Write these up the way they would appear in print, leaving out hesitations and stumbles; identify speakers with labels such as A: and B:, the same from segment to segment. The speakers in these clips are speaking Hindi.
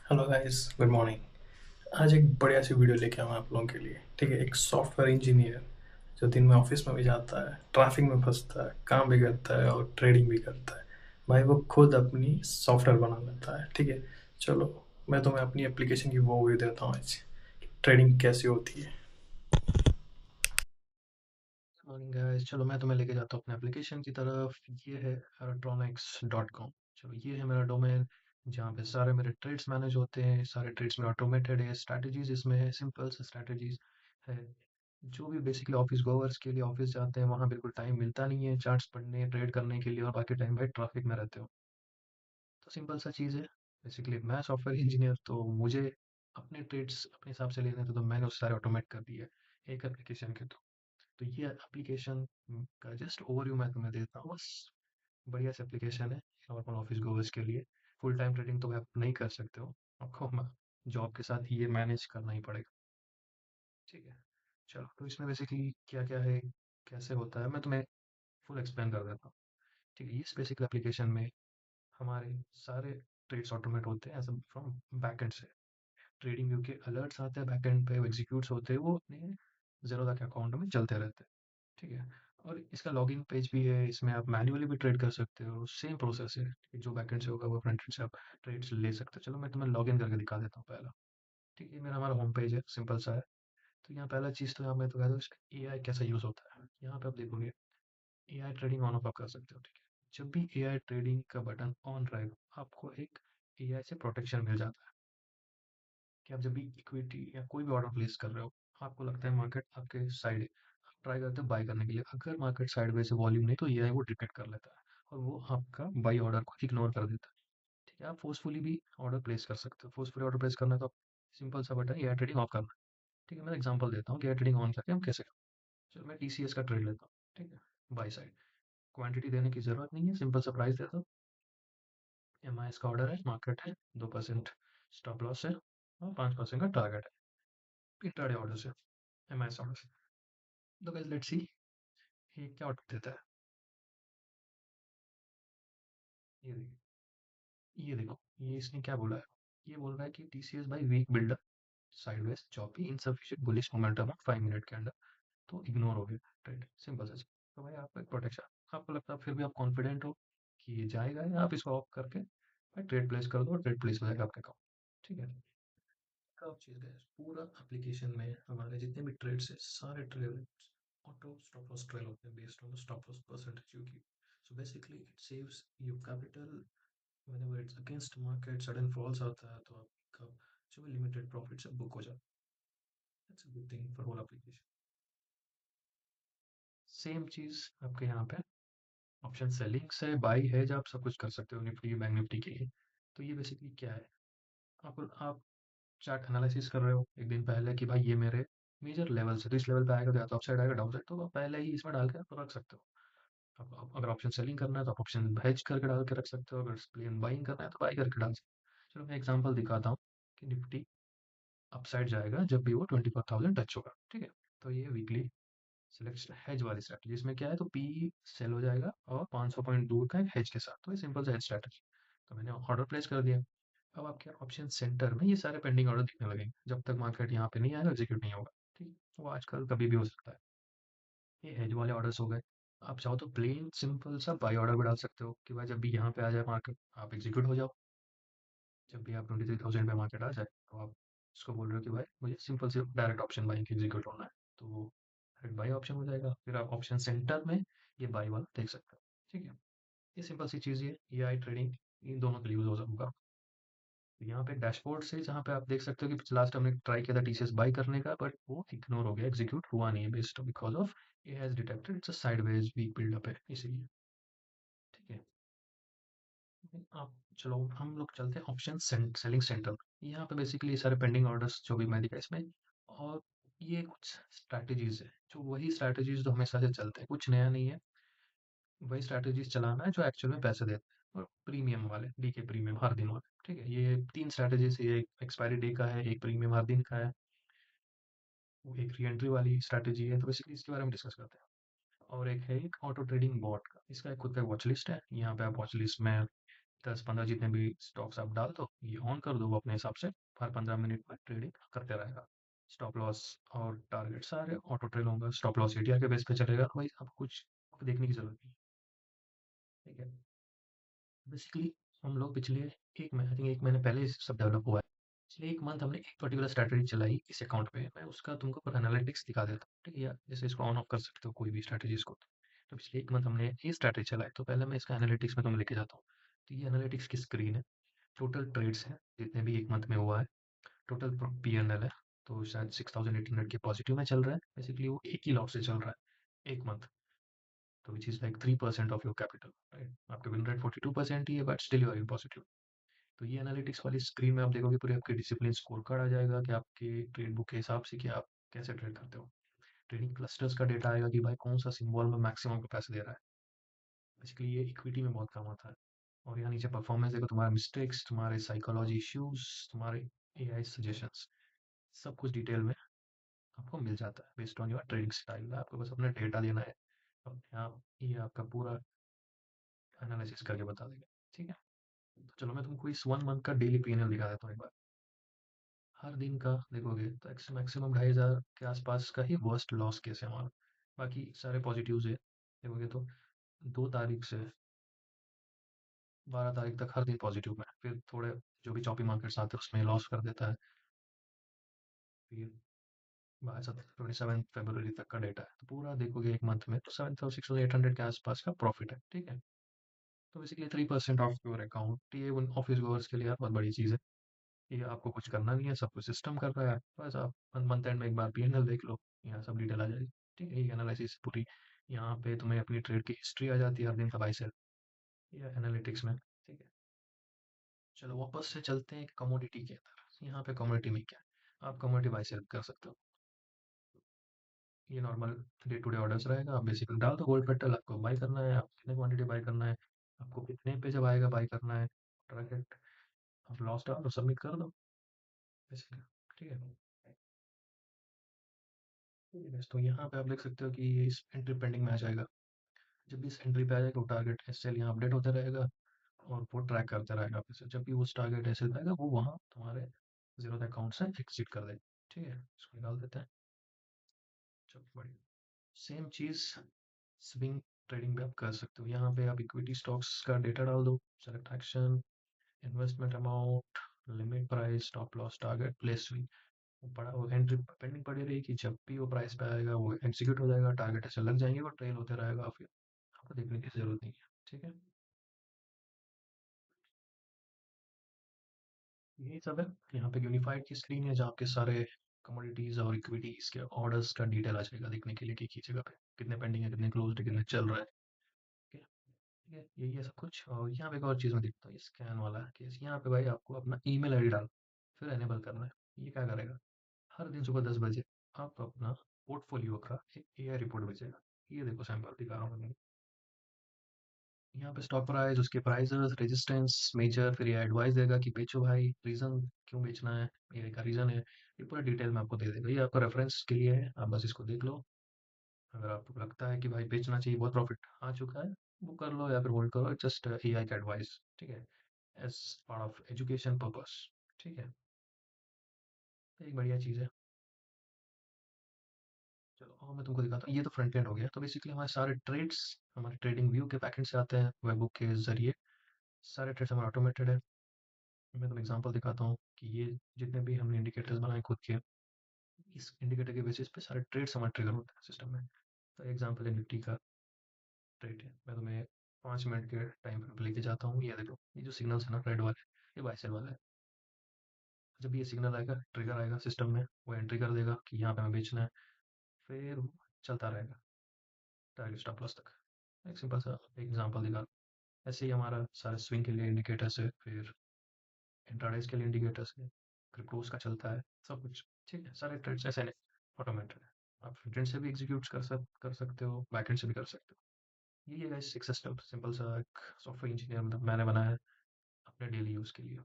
A: Hello guys, good morning. आज एक बढ़िया सी वीडियो लेके आऊँ आप लोगों के लिए। ठीक है, एक सॉफ्टवेयर इंजीनियर जो दिन में ऑफिस में भी जाता है, ट्रैफिक में फंसता है, काम भी करता है और ट्रेडिंग भी करता है। भाई वो खुद अपनी सॉफ्टवेयर बना लेता है। ठीक है, चलो मैं तुम्हें अपनी एप्लीकेशन की वो भी देता हूँ आज, ट्रेडिंग कैसी होती है। मॉर्निंग गाइस, चलो मैं तुम्हें लेके जाता हूँ अपने एप्लीकेशन की तरफ। ये है electronics.com। चलो ये है मेरा डोमेन, जहाँ पे सारे मेरे ट्रेड्स मैनेज होते हैं। सारे ट्रेड्स में ऑटोमेटेड है, स्ट्रैटेजीज इसमें है, सिंपल से स्ट्रैटेजीज है। जो भी बेसिकली ऑफिस गोवर्स के लिए ऑफिस जाते हैं, वहाँ बिल्कुल टाइम मिलता नहीं है चार्ट्स पढ़ने, ट्रेड करने के लिए, और बाकी टाइम भाई ट्रैफिक में रहते हो। तो सिंपल सा चीज़ है। बेसिकली मैं सॉफ्टवेयर इंजीनियर, तो मुझे अपने ट्रेड्स अपने हिसाब से लेने थे, तो मैंने उस सारे ऑटोमेट कर दिए एक एप्लीकेशन के थ्रू। तो ये एप्लीकेशन का जस्ट ओवरव्यू मैं तुम्हें देता हूँ बस। बढ़िया सा एप्लीकेशन है नॉर्मल ऑफिस गोवर्स के लिए। फुल टाइम ट्रेडिंग तो आप नहीं कर सकते हो, आपको जॉब के साथ ये मैनेज करना ही पड़ेगा। ठीक है, चलो तो इसमें बेसिकली क्या क्या है, कैसे होता है, मैं तुम्हें फुल एक्सप्लेन कर देता हूँ। ठीक है, इस बेसिक एप्लीकेशन में हमारे सारे ट्रेड्स ऑटोमेट होते हैं एज फ्रॉम बैकएंड से। ट्रेडिंग व्यू के अलर्ट्स आते हैं बैकएंड पे, एग्जीक्यूट्स होते हैं, वो अपने ज़ेरोधा के अकाउंट में चलते रहते हैं। ठीक है, और इसका लॉगिन पेज भी है, इसमें आप मैन्युअली भी ट्रेड कर सकते हो। सेम प्रोसेस है कि जो बैकएंड से होगा वो फ्रंट एंड से आप ट्रेड्स ले सकते हो। चलो मैं तुम्हें लॉगिन करके दिखा देता हूँ पहला। ठीक है, ये मेरा हमारा होम पेज है, सिंपल सा है। तो यहाँ पहला चीज़ तो यहाँ मैं तो कहता हूँ इसका एआई कैसा यूज़ होता है। यहाँ पे आप देखोगे एआई ट्रेडिंग ऑन ऑफ आप कर सकते हो। ठीक है, जब भी एआई ट्रेडिंग का बटन ऑन रहेगा, आपको एक एआई से प्रोटेक्शन मिल जाता है कि आप जब भी इक्विटी या कोई भी ऑर्डर प्लेस कर रहे हो, आपको लगता है मार्केट आपके साइड है, आप ट्राई करते हो बाय करने के लिए। अगर मार्केट साइडवेज से वॉल्यूम नहीं, तो ये है वो डिटेक्ट कर लेता है और वो आपका बाई ऑर्डर को इग्नोर कर देता है। ठीक है, आप फोर्सफुली भी ऑर्डर प्लेस कर सकते हो। फोर्सफुली ऑर्डर प्लेस करना है तो आप सिंपल सा बटन एयर ट्रेडिंग ऑफ करना है। ठीक है, मैं एग्जांपल देता हूँ कि एयर ट्रेडिंग ऑन करके हम कैसे करें। चलो मैं टीसीएस का ट्रेड लेता हूँ। ठीक है, बाई साइड क्वांटिटी देने की जरूरत नहीं है, सिंपल सा प्राइस देता हूँ। एम आई का ऑर्डर है, मार्केट है, 2% स्टॉप लॉस है और 5% का टारगेट है इंट्राडे ऑर्डर से, एम आई ऑर्डर से। तो गाइस लेट्स सी ये क्या ऑर्डर देता है। ये देखिए, ये देखो, ये इसने क्या बोला है। ये बोल रहा है कि TCS buy weak builder, sideways choppy insufficient bullish momentum on 5 minute के अंदर, तो इग्नोर हो गया ट्रेड, सिंपल सा। तो भाई आपका एक प्रोटेक्शन, आपको लगता है फिर भी आप कॉन्फिडेंट हो कि ये जाएगा, या आप इसको ऑफ करके भाई ट्रेड प्लेस कर दो और ट्रेड प्लेस हो जाएगा आपके अकाउंट। ठीक है, कब चीज है पूरा एप्लीकेशन में हमारे जितने भी ट्रेड्स है, सारे trade auto stop loss trail होते हैं based on the stop loss percentage you की। So basically it saves your capital whenever it's against market sudden falls आता है, तो आपका जो भी लिमिटेड प्रॉफिट है बुक हो जाता है। That's a good thing for whole application. Same चीज आपके यहाँ पे ऑप्शन सेलिंग्स है, बाई है, जब आप सब कुछ कर सकते हो निफ्टी बैंक निफ्टी के लिए। तो ये बेसिकली क्या है, आप चार्ट एनालिसिस कर रहे हो एक दिन पहले कि भाई ये मेरे मेजर लेवल से, तो इस लेवल पे आएगा तो या तो अपसाइड आएगा डाउन साइड, तो आप पहले ही इसमें डाल के आप रख सकते हो। अगर ऑप्शन सेलिंग करना है तो आप ऑप्शन हेज करके डाल के रख सकते हो, अगर प्लेन बाइंग करना है तो बाई करके डाल सकते हो। चलो मैं एग्जांपल दिखाता हूँ कि निफ्टी अपसाइड जाएगा जब भी वो 24,000 टच होगा। ठीक है, तो ये वीकली सिलेक्शन हेज वाली स्ट्रैटेजी, इसमें क्या है, तो पी सेल हो जाएगा और 500 पॉइंट दूर का एक हेज के साथ, तो ये सिंपल सा हेज स्ट्रैटेजी। तो मैंने ऑर्डर प्लेस कर दिया। अब आपके ऑप्शन सेंटर में ये सारे पेंडिंग ऑर्डर दिखने लगेंगे जब तक मार्केट यहाँ पे नहीं आएगा, एग्जीक्यूट नहीं होगा। ठीक है, वो आजकल कभी भी हो सकता है। ये हेज वाले ऑर्डर्स हो गए। आप चाहो तो प्लेन सिंपल सा बाई ऑर्डर भी डाल सकते हो कि भाई जब भी यहाँ पे आ जाए मार्केट, आप एग्जीक्यूट हो जाओ। जब भी आप 23,000 पे मार्केट आ जाए, तो आप उसको बोल रहे हो कि भाई मुझे सिंपल से डायरेक्ट ऑप्शन बाइंग एग्जीक्यूट होना है, तो वो डायरेक्ट बाई ऑप्शन हो जाएगा। फिर आप ऑप्शन सेंटर में ये बाई वाला देख सकते हो। ठीक है, ये सिंपल सी चीज़ है, ये आई ट्रेडिंग इन दोनों के लिए यूज होगा। तो यहाँ पे डैशबोर्ड से जहाँ पे आप देख सकते हो कि लास्ट हमने ट्राई किया था टीसीएस बाई करने का, बट वो इग्नोर हो गया, एग्जीक्यूट हुआ नहीं है based because of a has detected it's a sideways weak buildup है, इसीलिए। ठीक है, आप चलो हम लोग चलते हैं ऑप्शन सेलिंग सेंटर। यहाँ पे बेसिकली सारे पेंडिंग ऑर्डर्स जो भी मैं दिखा इसमें, और ये कुछ स्ट्रैटेजीज है जो वही स्ट्रैटेजीज जो हमेशा से चलते हैं, कुछ नया नहीं है। वही स्ट्रैटेजीज चलाना है जो एक्चुअल में पैसे देते हैं, और प्रीमियम वाले डीके प्रीमियम हर दिन वाले। ठीक है, ये तीन स्ट्रैटेजीज, ये एक एक्सपायरी डे का है, एक प्रीमियम हर दिन का है, वो एक री एंट्री वाली स्ट्रैटेजी है। तो बेसिकली इसके बारे में डिस्कस करते हैं। और एक है एक ऑटो ट्रेडिंग बॉट का, इसका एक खुद का वॉच लिस्ट है। यहाँ पे आप वॉच लिस्ट में 10-15 जितने भी स्टॉक्स आप डाल दो, ये ऑन कर दो, वो अपने हिसाब से हर 15 मिनट में ट्रेडिंग करते रहेगा। स्टॉप लॉस और टारगेट सारे ऑटो ट्रेल होंगे। स्टॉप लॉस एटीआर के बेस पे चलेगा, भाई आपको कुछ देखने की जरूरत नहीं। ठीक है। बेसिकली हम लोग पिछले एक महीने, आई थिंक एक महीने पहले ये सब डेवलप हुआ है। पिछले एक मंथ हमने एक पर्टिकुलर स्ट्रैटेजी चलाई इस अकाउंट पे। मैं उसका तुमको पर एनालिटिक्स दिखा देता हूँ, ठीक है? या जैसे इसको ऑन ऑफ कर सकते हो कोई भी स्ट्रैटेजीज को। तो पिछले एक मंथ हमने ये स्ट्रैटेजी चलाई, तो पहले मैं इसका एनालिटिक्स में तुम्हें लेके जाता हूँ। तो ये एनालिटिक्स की स्क्रीन है। टोटल ट्रेड्स हैं जितने भी एक मंथ में हुआ है। टोटल पी एंड एल है। तो शायद 6800 के पॉजिटिव में चल रहा है। बेसिकली वो एक ही लॉट से चल रहा है एक मंथ। तो which is like 3% of your capital, right? आपका विन रेट 42% ही है, but still you are in positive. तो ये एनालिटिक्स वाली स्क्रीन में आप देखोगे पूरे आपके डिसिप्लिन स्कोर कार्ड आ जाएगा कि आपके ट्रेड बुक के हिसाब से कि आप कैसे ट्रेड करते हो। ट्रेडिंग क्लस्टर्स का डेटा आएगा कि भाई कौन सा सिंबल में मैक्सिमम का पैसे दे रहा है। बेसिकली ये इक्विटी में बहुत काम आता है। और यहाँ नीचे परफॉर्मेंस देखो, तुम्हारे मिस्टेक्स, तुम्हारे साइकोलॉजी इश्यूज, तुम्हारे एआई सजेशंस, सब कुछ डिटेल में आपको मिल जाता है based on your trading style. आपको बस अपना डेटा देना है, अपने आप ये आपका पूरा एनालिसिस करके बता देगा। ठीक है। तो चलो मैं तुमको इस 1 मंथ का डेली पीएनएल दिखा देता हूँ एक बार। हर दिन का देखोगे तो मैक्सिमम 2500 के आसपास का ही वर्स्ट लॉस केस है हमारा। बाकी सारे पॉजिटिव्स है। देखोगे तो 2 तारीख से 12 तारीख तक हर दिन पॉजिटिव में, फिर थोड़े जो भी चॉपी मार्केट्स आते हैं उसमें लॉस कर देता है। फिर 27 फरवरी तक का डेटा है, तो पूरा देखोगे एक मंथ में तो 7600 के आसपास का प्रॉफिट है। ठीक है। तो बेसिकली 3% ऑफ योर अकाउंट, ये उन ऑफिस गोवर्स के लिए यार बहुत बड़ी चीज़ है। ये आपको कुछ करना नहीं है, सब कुछ सिस्टम कर रहा है। बस आप मंथ एंड में एक बार पीएनएल देख लो, यहाँ सब डिटेल आ जाएगी। ठीक है। ये एनालिसिस पूरी, यहाँ पे तुम्हें अपनी ट्रेड की हिस्ट्री आ जाती है हर दिन का बाई सेल, या एनालिटिक्स में। ठीक है। चलो वापस से चलते हैं कमोडिटी के अंदर। यहाँ पे कमोडिटी में क्या है, आप कमोडिटी बाई सेल कर सकते हो। ये normal day to day orders रहेगा। आप बेसिकली डाल दो गोल्ड पेटल, आपको बाई करना है, आप कितने क्वांटिटी बाई करना है, आपको कितने पे जब आएगा बाई करना है, टारगेट आप लॉस डाल दो, सबमिट कर दो बेसिकली। ठीक है। यस, तो यहाँ पे आप देख सकते हो कि ये इस एंट्री पेंडिंग में आ जाएगा। जब भी इस एंट्री पे आ जाएगा वो टारगेट एसएल यहाँ अपडेट होता रहेगा, और वो ट्रैक करता रहेगा आपके साथ। जब भी उस टारगेट एसएल पे आएगा वो वहाँ तुम्हारे जीरो अकाउंट से एग्जिट कर देगा। ठीक है, इसको निकाल देते हैं। चलो बढ़िया। सेम चीज़ स्विंग ट्रेडिंग पे आप कर सकते हो। यहाँ पे आप इक्विटी स्टॉक्स का डेटा डाल दो, select action, investment amount, limit, price, stop loss, target, place swing. वो पड़ा वो एंट्री पेंडिंग पड़ी रही कि जब भी वो प्राइस पे आएगा वो एग्जीक्यूट हो जाएगा, टारगेट ऐसे लग जाएंगे, वो ट्रेल होते रहेगा, फिर आपको देखने की जरूरत नहीं है। ठीक है। यही सब है। यहाँ पे यूनिफाइड की स्क्रीन है जहाँ आपके सारे कमोडिटीज और इक्विटीज के ऑर्डर्स का डिटेल आ जाएगा देखने के लिए कि की जगह पे कितने पेंडिंग है, कितने क्लोज है, कितने चल रहा है। ठीक है। ठीक है, यही है सब कुछ। और यहाँ पे एक और चीज़ मैं देखता हूँ, ये स्कैन वाला केस। यहाँ पे भाई आपको अपना ईमेल आईडी डाल फिर एनेबल करना है। ये क्या करेगा, हर दिन सुबह 10 बजे आपको अपना पोर्टफोलियो का एक एआई रिपोर्ट भेजेगा। ये देखो सैंपल दिखा रहा हूँ मैं। यहाँ पे स्टॉक प्राइस, उसके प्राइसेस, रेजिस्टेंस, मेजर, फिर ये एडवाइस देगा कि बेचो भाई, रीजन क्यों बेचना है, ये का रीजन है। ये पूरा डिटेल में आपको दे देगा। ये आपका रेफरेंस के लिए है, आप बस इसको देख लो। अगर आपको लगता है कि भाई बेचना चाहिए, बहुत प्रॉफिट आ चुका है, वो कर लो या फिर होल्ड करो, जस्ट एआई का एडवाइस। ठीक है, as part of education purpose. ठीक है, तो एक बढ़िया चीज़ है। चलो और मैं तुमको दिखाता हूँ। ये तो फ्रंट एंड हो गया। तो बेसिकली हमारे सारे ट्रेड्स हमारे ट्रेडिंग व्यू के बैकएंड से आते हैं, वेब बुक के जरिए। सारे ट्रेड्स हमारे ऑटोमेटेड है। मैं तुम्हें एग्जांपल दिखाता हूँ कि ये जितने भी हमने इंडिकेटर्स बनाए खुद के, इस इंडिकेटर के बेसिस पे सारे ट्रेड्स हमारे ट्रिगर होते हैं सिस्टम में। तो एग्जांपल है निफ्टी का ट्रेड है। मैं तुम्हें 5 मिनट के टाइम पे लेके जाता हूँ। ये देखो, ये जो सिग्नल्स है ना रेड वाले, ये बाय सेल वाला है। जब ये सिग्नल आएगा, ट्रिगर आएगा सिस्टम में, वो एंट्री कर देगा कि यहाँ पे हमें बेचना है। फिर वो चलता रहेगा टारगेट स्टॉप लॉस तक। एक सिंपल सा एग्जांपल दिखा। ऐसे ही हमारा सारे स्विंग के लिए इंडिकेटर्स है, फिर इंट्राडेज के लिए इंडिकेटर्स है, क्रिप्टोज का चलता है, सब कुछ। ठीक है, सारे ट्रेड्स ऐसे नहीं, ऑटोमेटेड है। आप फ्रंट एंड से भी एग्जीक्यूट कर सकते हो, बैक एंड से भी कर सकते हो। ये गाइस एक सिस्टम सिंपल सा एक सॉफ्टवेयर इंजीनियर मतलब मैंने बनाया है अपने डेली यूज़ के लिए।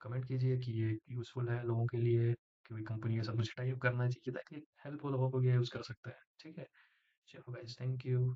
A: कमेंट कीजिए कि ये यूज़फुल है लोगों के लिए, कि कोई कंपनी के साथ मुझे टाइप करना चाहिए ताकि हेल्पफुल हो, ये यूज़ कर सकते हैं। ठीक है। चलो गाइस, थैंक यू।